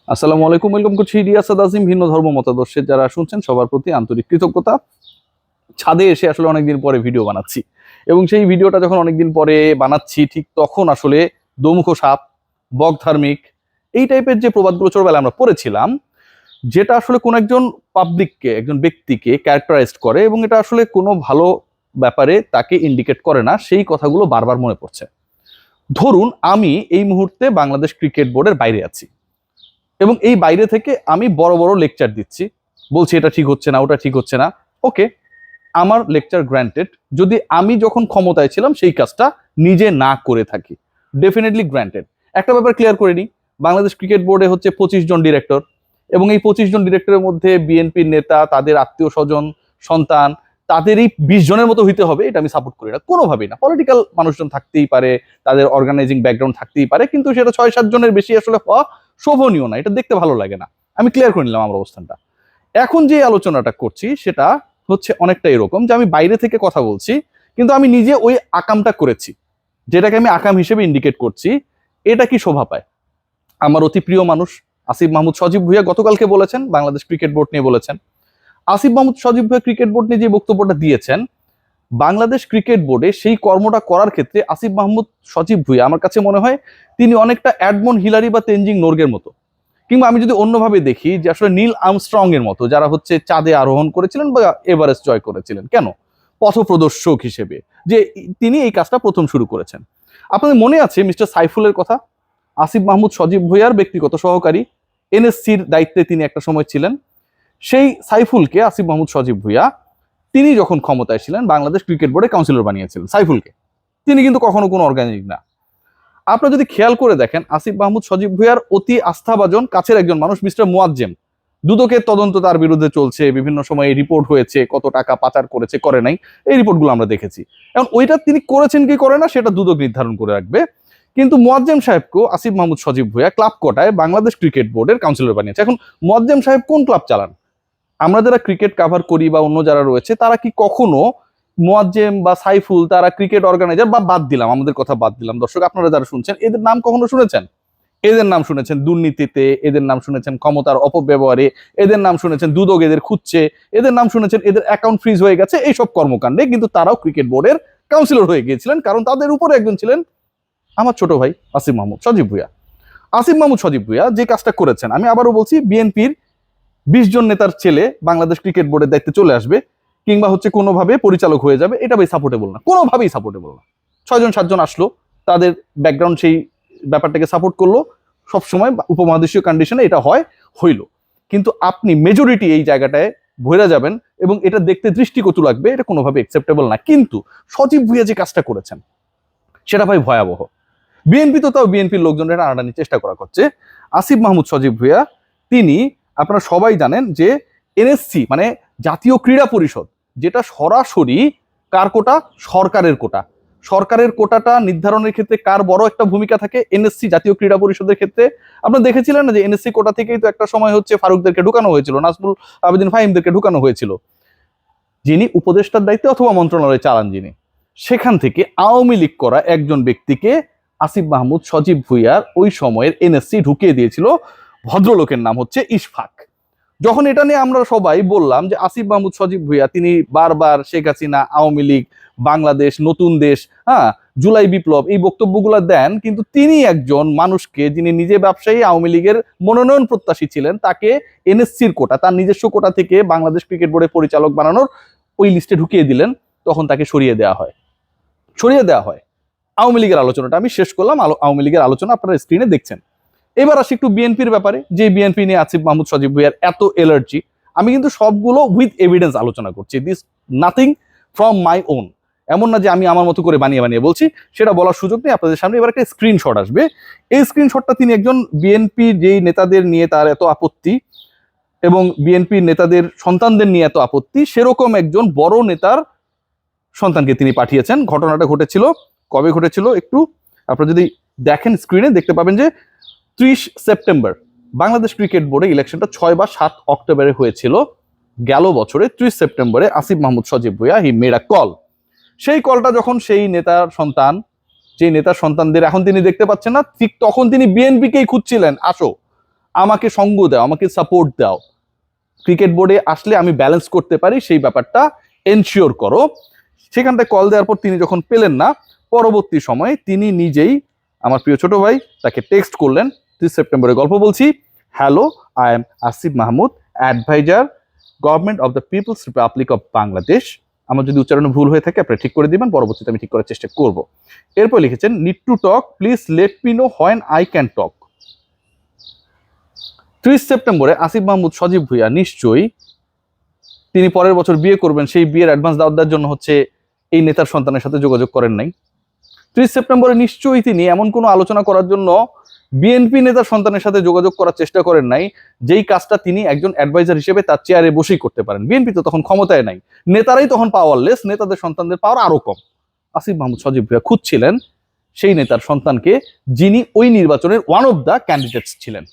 আসসালামু আলাইকুম, ওয়েলকাম করছি রিয়াসাদ আজিম। ভিন্ন ধর্ম মতাদর্শের যারা শুনছেন সবার প্রতি আন্তরিক কৃতজ্ঞতা। ছাদে এসে আসলে অনেকদিন পরে ভিডিও বানাচ্ছি এবং সেই ভিডিওটা যখন অনেকদিন পরে বানাচ্ছি ঠিক তখন আসলে দোমুখো সাপ, বক ধার্মিক, এই টাইপের যে প্রবাদগুলো ছোটবেলায় আমরা পড়েছিলাম, যেটা আসলে কোন একজন পাবলিককে, একজন ব্যক্তিকে ক্যারেক্টারাইজড করে এবং এটা আসলে কোনো ভালো ব্যাপারে তাকে ইন্ডিকেট করে না, সেই কথাগুলো বারবার মনে পড়ছে। ধরুন আমি এই মুহূর্তে বাংলাদেশ ক্রিকেট বোর্ডের বাইরে আছি এবং এই বাইরে থেকে আমি বড় বড় লেকচার দিচ্ছি, বলছি এটা ঠিক হচ্ছে না, ওটা ঠিক হচ্ছে না। ওকে, আমার লেকচার গ্র্যান্টেড। যদি আমি যখন ক্ষমতায় ছিলাম সেই কাজটা নিজে না করে থাকি, ডেফিনেটলি গ্র্যান্টেড। একটা ব্যাপার ক্লিয়ার করে নিই, বাংলাদেশ ক্রিকেট বোর্ডে হচ্ছে 25 জন ডিরেক্টর এবং এই 25 জন ডিরেক্টরের মধ্যে বিএনপির নেতা, তাদের আত্মীয় স্বজন, সন্তান, তাদের এই 20 জনের মতো হইতে হবে এটা আমি সাপোর্ট করি না কোনোভাবেই না। পলিটিক্যাল মানুষজন থাকতেই পারে, তাদের অর্গানাইজিং ব্যাকগ্রাউন্ড থাকতেই পারে, কিন্তু সেটা 6-7 জনের বেশি আসলে হওয়া শোভনীয় না, এটা দেখতে ভালো লাগে না। আমি ক্লিয়ার করে নিলাম আমার অবস্থানটা। এখন যে আলোচনাটা করছি সেটা হচ্ছে অনেকটা এরকম যে আমি বাইরে থেকে কথা বলছি কিন্তু আমি নিজে ওই আকামটা করেছি, যেটাকে আমি আকাম হিসেবে ইন্ডিকেট করছি। এটা কি শোভা পায়? আমার অতি প্রিয় মানুষ আসিফ মাহমুদ সজীব ভুঁইয়া গতকালকে বলেছেন, বাংলাদেশ ক্রিকেট বোর্ড নিয়ে বলেছেন। আসিফ মাহমুদ সজীব ভুঁইয়া ক্রিকেট বোর্ড নিয়ে যে বক্তব্যটা দিয়েছেন, বাংলাদেশ ক্রিকেট বোর্ডে সেই কর্মটা করার ক্ষেত্রে আসিফ মাহমুদ সজীব ভুঁইয়া আমার কাছে মনে হয় তিনি অনেকটা এডমন্ড হিলারি বা তেনজিং নোরগের মতো, কিংবা আমি যদি অন্যভাবে দেখি যে আসলে নীল আর্মস্ট্রং এর মতো, যারা হচ্ছে চাঁদে আরোহণ করেছিলেন বা এভারেস্ট জয় করেছিলেন। কেন? পথপ্রদর্শক হিসেবে যে তিনি এই কাজটা প্রথম শুরু করেছেন। আপনাদের মনে আছে মিস্টার সাইফুলের কথা? আসিফ মাহমুদ সজীব ভুঁইয়ার ব্যক্তিগত সহকারী, এনএসসির দায়িত্বে তিনি একটা সময় ছিলেন। সেই সাইফুলকে আসিফ মাহমুদ সজীব ভুঁইয়া তিনি যখন ক্ষমতায় ছিলেন বাংলাদেশ ক্রিকেট বোর্ডে কাউন্সিলর বানিয়েছিলেন সাইফুলকে। তিনি কিন্তু কখনো কোনো অর্গানাইজিং না। আপনারা যদি খেয়াল করে দেখেন, আসিফ মাহমুদ সজীব ভুঁইয়ার অতি আস্থাভাজন কাছের একজন মানুষ মিস্টার মুয়াজ্জেম, দুদকের তদন্ত তার বিরুদ্ধে চলছে, বিভিন্ন সময় রিপোর্ট হয়েছে, কত টাকা পাচার করেছে, করে নাই, এই রিপোর্টগুলো আমরা দেখেছি। এখন ওইটা তিনি করেছেন কি করে না সেটা দুদক নির্ধারণ করে রাখবে। কিন্তু মুয়াজ্জেম সাহেবকেও আসিফ মাহমুদ সজীব ভুঁইয়া ক্লাব কোটায় বাংলাদেশ ক্রিকেট বোর্ডের কাউন্সিলর বানিয়েছে। এখন মুয়াজ্জেম সাহেব কোন ক্লাব চালান? আমরা যারা ক্রিকেট কাভার করি বা অন্য যারা রয়েছে তারা কি কখনো মোয়াজ্জেম বা সাইফুল, তারা ক্রিকেট অর্গানাইজার বা বাদ দিলাম, আমাদের কথা বাদ দিলাম, দর্শক আপনারা যারা শুনছেন এদের নাম কখনো শুনেছেন? এদের নাম শুনেছেন দুর্নীতিতে, এদের নাম শুনেছেন ক্ষমতার অপব্যবহারে, এদের নাম শুনেছেন দুদক এদের খুঁজছে, এদের নাম শুনেছেন এদের অ্যাকাউন্ট ফ্রিজ হয়ে গেছে, এইসব কর্মকাণ্ডে কিন্তু তারাও ক্রিকেট বোর্ডের কাউন্সিলর হয়ে গিয়েছিলেন, কারণ তাদের উপরে একজন ছিলেন আমার ছোট ভাই আসিফ মাহমুদ সজীব ভুঁইয়া। আসিফ মাহমুদ সজীব ভুঁইয়া যে কাজটা করেছেন, আমি আবারও বলছি, বিএনপির 20 জন নেতার ছেলে বাংলাদেশ ক্রিকেট বোর্ডের দায়িত্বে চলে আসবে কিংবা হচ্ছে কোনোভাবে পরিচালক হয়ে যাবে, এটা ভাই সাপোর্টেবল না, কোনোভাবেই সাপোর্টেবল না। 6-7 জন আসলো, তাদের ব্যাকগ্রাউন্ড সেই ব্যাপারটাকে সাপোর্ট করলো, সবসময় উপমহাদেশীয় কন্ডিশনে এটা হয়, হইল। কিন্তু আপনি মেজরিটি এই জায়গাটায় ভরে যাবেন এবং এটা দেখতে দৃষ্টিকটু লাগবে, এটা কোনোভাবে অ্যাকসেপ্টেবল না। কিন্তু সজীব ভুঁইয়া যে কাজটা করেছেন সেটা ভাই ভয়াবহ। বিএনপি তো তাও বিএনপির লোকজনের আনাটানির চেষ্টা করা করছে। আসিফ মাহমুদ সজীব ভুঁইয়া তিনি, আপনারা সবাই জানেন যে এনএসসি মানে জাতীয় ক্রীড়া পরিষদ, যেটা সরাসরি কার কোটা? সরকারের কোটা। সরকারের কোটাটা নির্ধারণের ক্ষেত্রে কার বড় একটা ভূমিকা থাকে? এনএসসি জাতীয় ক্রীড়া পরিষদের ক্ষেত্রে। আপনারা দেখেছিলেন না যে এনএসসি কোটা থেকেই তো একটা সময় হচ্ছে ফারুকদেরকে ঢুকানো হয়েছিল, নাজমুল আবেদিন ফাহিমদেরকে ঢুকানো হয়েছিল, যিনি উপদেষ্টার দায়িত্বে অথবা মন্ত্রণালয় চালান যিনি। সেখান থেকে আওয়ামী লীগ করা একজন ব্যক্তিকে আসিফ মাহমুদ সজীব ভুঁইয়ার ওই সময়ের এনএসসি ঢুকিয়ে দিয়েছিল। ভদ্রলোকের নাম হচ্ছে ইশফাক। যখন এটা নিয়ে আমরা সবাই বললাম যে আসিফ মাহমুদ সজীব ভুঁইয়া তিনি বারবার শেখ হাসিনা, আওয়ামী লীগ, বাংলাদেশ, নতুন দেশ, হ্যাঁ, জুলাই বিপ্লব, এই বক্তব্যগুলো দেন, কিন্তু তিনি একজন মানুষকে, যিনি নিজে ব্যবসায়ী, আওয়ামী লীগের মনোনয়ন প্রত্যাশী ছিলেন, তাকে এনএসসির কোটা, তার নিজস্ব কোটা থেকে বাংলাদেশ ক্রিকেট বোর্ডের পরিচালক বানানোর ওই লিস্টে ঢুকিয়ে দিলেন। তখন তাকে সরিয়ে দেওয়া হয়, সরিয়ে দেওয়া হয়। আওয়ামী লীগের আলোচনাটা আমি শেষ করলাম, আওয়ামী লীগের আলোচনা আপনারা স্ক্রিনে দেখছেন। এবার আসি একটু বিএনপির ব্যাপারে, যে বিএনপি নিয়ে আসিফ মাহমুদ সজীব ভুঁইয়ার এত এলার্জি। আমি কিন্তু সবগুলো উইথ এভিডেন্স আলোচনা করছি, this nothing from my own. এমন না যে আমি আমার মতো করে বানিয়ে বানিয়ে বলছি, সেটা বলার সুযোগ নেই। আপনাদের সামনে এবার একটা স্ক্রিনশট আসবে, এই স্ক্রিনশটটা তিনি একজন বিএনপি যেই নেতাদের নিয়ে তার এত আপত্তি এবং বিএনপির নেতাদের সন্তানদের নিয়ে এত আপত্তি, সেরকম একজন বড় নেতার সন্তানকে তিনি পাঠিয়েছেন। ঘটনাটা ঘটেছিল কবে ঘটেছিল একটু আপনারা যদি দেখেন স্ক্রিনে দেখতে পাবেন যে 30 সেপ্টেম্বর বাংলাদেশ ক্রিকেট বোর্ডে ইলেকশনটা 6 বা 7 অক্টোবরে হয়েছিল। গেল বছরে 30 সেপ্টেম্বরে Asif Mahmud Sajib Bhuiyan he made a call. সেই কলটা যখন সেই নেতার সন্তান, যে নেতার সন্তানদের এখন তিনি দেখতে পাচ্ছেন না, ঠিক তখন তিনি বিএনপিকেই খুঁজছিলেন, আসো আমাকে সঙ্গ দাও, আমাকে সাপোর্ট দাও, ক্রিকেট বোর্ডে আসলে আমি ব্যালেন্স করতে পারি, সেই ব্যাপারটা এনশিওর করো। সেখানটায় কল দেওয়ার পর তিনি যখন পেলেন না, পরবর্তী সময়ে তিনি নিজেই, আমার প্রিয় ছোট ভাই, তাকে টেক্সট করলেন। 30 সেপ্টেম্বরের গল্প বলছি। Hello, I am Asif Mahmud, adviser, government of the people's republic of Bangladesh. আমার যদি উচ্চারণে ভুল হয়ে থাকে আপনি ঠিক করে দিবেন, পরবর্তীতে আমি ঠিক করার চেষ্টা করব। এরপর লিখেছেন, need to talk, please let me no when I can talk. 30 সেপ্টেম্বরে আসিফ মাহমুদ সজীব ভুঁইয়া নিশ্চয়ই তিনি পরের বছর বিয়ে করবেন, সেই বিয়ের অ্যাডভান্স দাওয়াত দেওয়ার জন্য হচ্ছে এই নেতার সন্তানের সাথে যোগাযোগ করেন নাই। 30 সেপ্টেম্বরে নিশ্চয়ই তিনি এমন কোনো আলোচনা করার জন্য বিএনপি নেতার সন্তানের সাথে যোগাযোগ করার চেষ্টা করেন নাই, যেই কাজটা তিনি একজন অ্যাডভাইজার হিসেবে তার চেয়ারে বসেই করতে পারেন। বিএনপি তো তখন ক্ষমতায় নাই, নেতারাই তখন পাওয়ারলেস, নেতাদের সন্তানদের পাওয়ার আরো কম। আসিফ মাহমুদ সজীব ভুঁইয়া খুঁজছিলেন সেই নেতার সন্তানকে, যিনি ওই নির্বাচনের ওয়ান অফ দ্য ক্যান্ডিডেটস ছিলেন।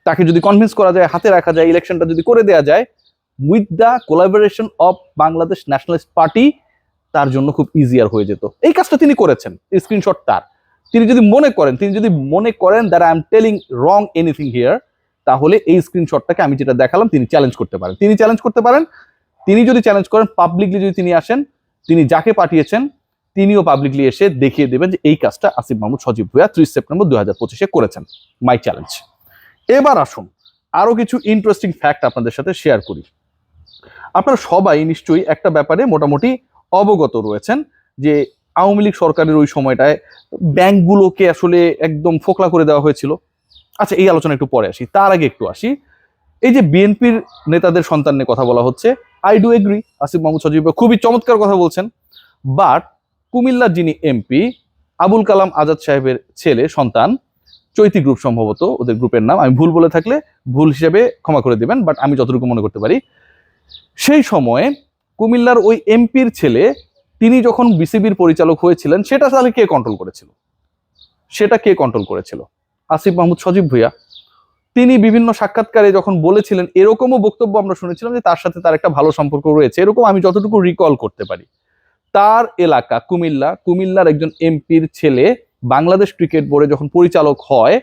তাকে যদি কনভিন্স করা যায়, হাতে রাখা যায়, ইলেকশনটা যদি করে দেওয়া যায় with the collaboration of Bangladesh nationalist party, তার জন্য খুব ইজিয়ার হয়ে যেত। এই কাজটা তিনি করেছেন, স্ক্রিনশট তার। তিনি যদি মনে করেন that I am telling wrong anything here, তাহলে এই স্ক্রিনশটটাকে আমি যেটা দেখালাম তিনি চ্যালেঞ্জ করতে পারেন। তিনি যদি চ্যালেঞ্জ করেন, পাবলিকলি যদি তিনি আসেন, তিনি যাকে পাঠিয়েছেন তিনিও পাবলিকলি এসে দেখিয়ে দেবেন যে এই কাজটা আসিফ মাহমুদ সজীব ভুঁইয়া 30 সেপ্টেম্বর 2025 করেছেন। My challenge. এবার আসুন আরো কিছু ইন্টারেস্টিং ফ্যাক্ট আপনাদের সাথে শেয়ার করি। আপনারা সবাই নিশ্চয়ই একটা ব্যাপারে মোটামুটি অবগত রয়েছেন যে আওয়ামী লীগ সরকারের ওই সময়টায় ব্যাংকগুলোকে আসলে একদম ফোকলা করে দেওয়া হয়েছিল। আচ্ছা, এই আলোচনা একটু পরে আসি, তার আগে একটু আসি এই যে বিএনপির নেতাদের সন্তান নিয়ে কথা বলা হচ্ছে। I do agree, Asif Mahmud Sajib খুবই চমৎকার কথা বলছেন। বাট কুমিল্লার যিনি এমপি আবুল কালাম আজাদ সাহেবের ছেলে সন্তান, চৈতি গ্রুপ সম্ভবত ওদের গ্রুপের নাম, আমি ভুল বলে থাকলে ভুল হিসেবে ক্ষমা করে দিবেন, বাট আমি যতটুকু মনে করতে পারি সেই সময়ে কুমিল্লার ওই এমপির ছেলে তিনি যখন বিসিবির পরিচালক হয়েছিলেন, সেটা তাহলে কে কন্ট্রোল করেছিল? আসিফ মাহমুদ সজীব ভুঁইয়া। তিনি বিভিন্ন সাক্ষাৎকারে যখন বলেছিলেন, এরকমও বক্তব্য আমরা শুনেছিলাম যে তার সাথে তার একটা ভালো সম্পর্ক রয়েছে, এরকম আমি যতটুকু রিকল করতে পারি। তার এলাকা কুমিল্লার একজন এমপির ছেলে বাংলাদেশ ক্রিকেট বোর্ডে যখন পরিচালক হয়,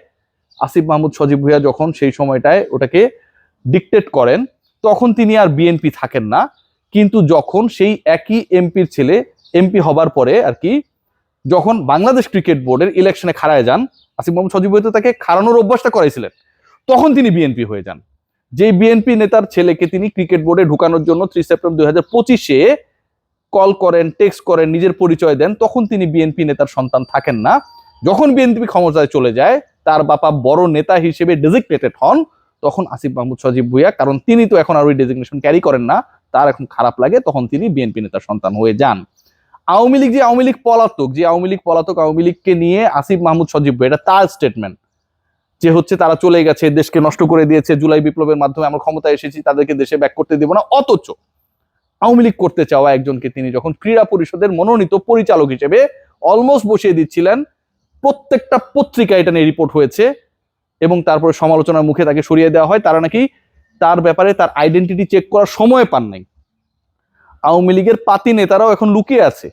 আসিফ মাহমুদ সজীব ভুঁইয়া যখন সেই সময়টায় ওটাকে ডিকটেট করেন, তখন তিনি আর বিএনপি থাকেন না। কিন্তু যখন সেই একই এমপির ছেলে এমপি হবার পরে আর কি, যখন বাংলাদেশ ক্রিকেট বোর্ডের ইলেকশনে খাড়ায় যান, আসিফ মাহমুদ সজীব ভুঁইয়া তাকে খাড়ানোর অভ্যাসটা করাইছিলেন, তখন তিনি বিএনপি হয়ে যান। যে বিএনপি নেতার ছেলেকে তিনি ক্রিকেট বোর্ডে ঢুকানোর জন্য 30 সেপ্টেম্বর 2025 কল করেন, টেক্সট করেন, নিজের পরিচয় দেন, তখন তিনি বিএনপি নেতার সন্তান থাকেন না। যখন বিএনপি ক্ষমতায় চলে যায়, তার বাবা বড় নেতা হিসেবে ডেজিগনেটেড হন, তখন আসিফ মাহমুদ সজীব ভুঁইয়া, কারণ তিনি তো এখন আর ওই ডেজিগনেশন ক্যারি করেন না, তার এখন খারাপ লাগে, তখন তিনি বিএনপি নেতার সন্তান হয়ে যান। আওয়ামী লীগ পলাতক আওয়ামী লীগকে নিয়ে আসিফ মাহমুদ সজীব ভুঁইয়া, এটা তার স্টেটমেন্ট যে হচ্ছে তারা চলে গেছে, দেশকে নষ্ট করে দিয়েছে, জুলাই বিপ্লবের মাধ্যমে আমরা ক্ষমতায় এসেছি, তাদেরকে দেশে ব্যাক করতে দেব না। অথচ আওয়ামী লীগ করতে চাওয়া একজনকে তিনি যখন ক্রীড়া পরিষদের মনোনীত পরিচালক হিসেবে অলমোস্ট বসিয়ে দিচ্ছিলেন, প্রত্যেকটা পত্রিকায় এটা নিয়ে রিপোর্ট হয়েছে, এবং তারপরে সমালোচনার মুখে তাকে সরিয়ে দেওয়া হয়। তারা নাকি তার ব্যাপারে তার আইডেন্টিটি চেক করার সময় পান নাই। আওয়ামী লীগের পাতি নেতারাও এখন লুকিয়ে আছে,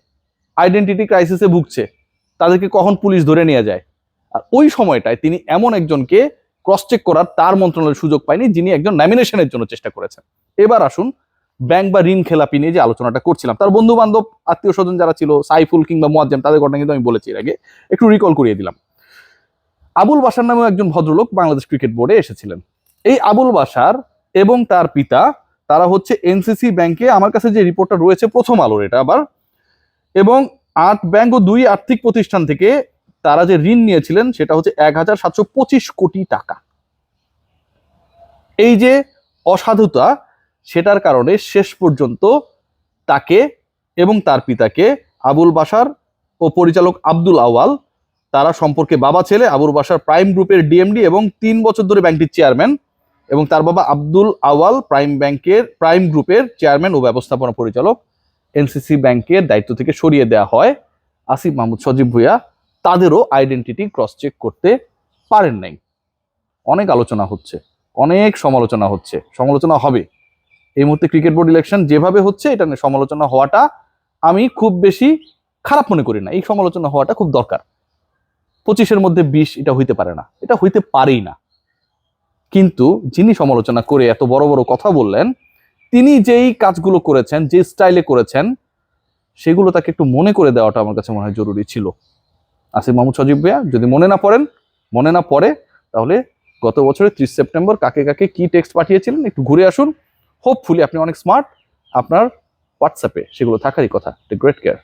আইডেন্টিটি ক্রাইসিসে ভুগছে, তাদেরকে কখন পুলিশ ধরে নিয়ে যায়। আর ওই সময়টায় তিনি এমন একজনকে ক্রস চেক করার তার মন্ত্রণালয়ের সুযোগ পায়নি, যিনি একজন নমিনেশনের জন্য চেষ্টা করেছেন। এবার আসুন ব্যাংক বা ঋণ খেলাপি নিয়ে যে আলোচনাটা করছিলাম, তার বন্ধু বান্ধব আত্মীয় স্বজন যারা ছিল, সাইফুল কিংবা মুয়াজ্জেম, তাদের ঘটনা কিন্তু আমি বলেছি এর আগে, একটু রিকল করিয়ে দিলাম। আবুল বাশার নামেও একজন ভদ্রলোক বাংলাদেশ ক্রিকেট বোর্ডে এসেছিলেন। এই আবুল বাশার এবং তার পিতা, তারা হচ্ছে এনসিসি ব্যাংকে, আমার কাছে যে রিপোর্টটা রয়েছে প্রথম আলোর এটা আবার, এবং 8 ব্যাংক ও 2 আর্থিক প্রতিষ্ঠান থেকে তারা যে ঋণ নিয়েছিলেন সেটা হচ্ছে 1725 কোটি টাকা। এই যে অসাধুতা, সেটার কারণে শেষ পর্যন্ত তাকে এবং তার পিতাকে আবুল বাশার ও পরিচালক আব্দুল আওয়াল, তারা সম্পর্কে বাবা ছেলে, আবুল বাশার প্রাইম গ্রুপের ডিএমডি এবং 3 বছর ধরে ব্যাংকটির চেয়ারম্যান, এবং তার বাবা আব্দুল আওয়াল প্রাইম গ্রুপের চেয়ারম্যান ও ব্যবস্থাপনা পরিচালক, এনসিসি ব্যাংকের দায়িত্ব থেকে সরিয়ে দেওয়া হয়। আসিফ মাহমুদ সজীব ভুঁইয়া তাদেরও আইডেন্টিটি ক্রস চেক করতে পারেন নাই। অনেক আলোচনা হচ্ছে, অনেক সমালোচনা হবে। এই মুহূর্তে ক্রিকেট বোর্ড ইলেকশন যেভাবে হচ্ছে, এটা নিয়ে সমালোচনা হওয়াটা আমি খুব বেশি খারাপ মনে করি না, এই সমালোচনা হওয়াটা খুব দরকার। 25-এর মধ্যে 20 এটা হইতে পারে না, এটা হইতে পারেই না। কিন্তু যিনি সমালোচনা করে এত বড় বড় কথা বললেন, তিনি যেই কাজগুলো করেছেন, যে স্টাইলে করেছেন, সেগুলো তাকে একটু মনে করে দেওয়াটা আমার কাছে মনে হয় জরুরি ছিল। আসিফ মাহমুদ সজীব ভাইয়া, যদি মনে না পড়ে, তাহলে গত বছরের 30 সেপ্টেম্বর কাকে কাকে কি টেক্সট পাঠিয়েছিলেন একটু ঘুরে আসুন। হোপফুলি আপনি অনেক স্মার্ট, আপনার হোয়াটসঅ্যাপে সেগুলো থাকারই কথা। Great care.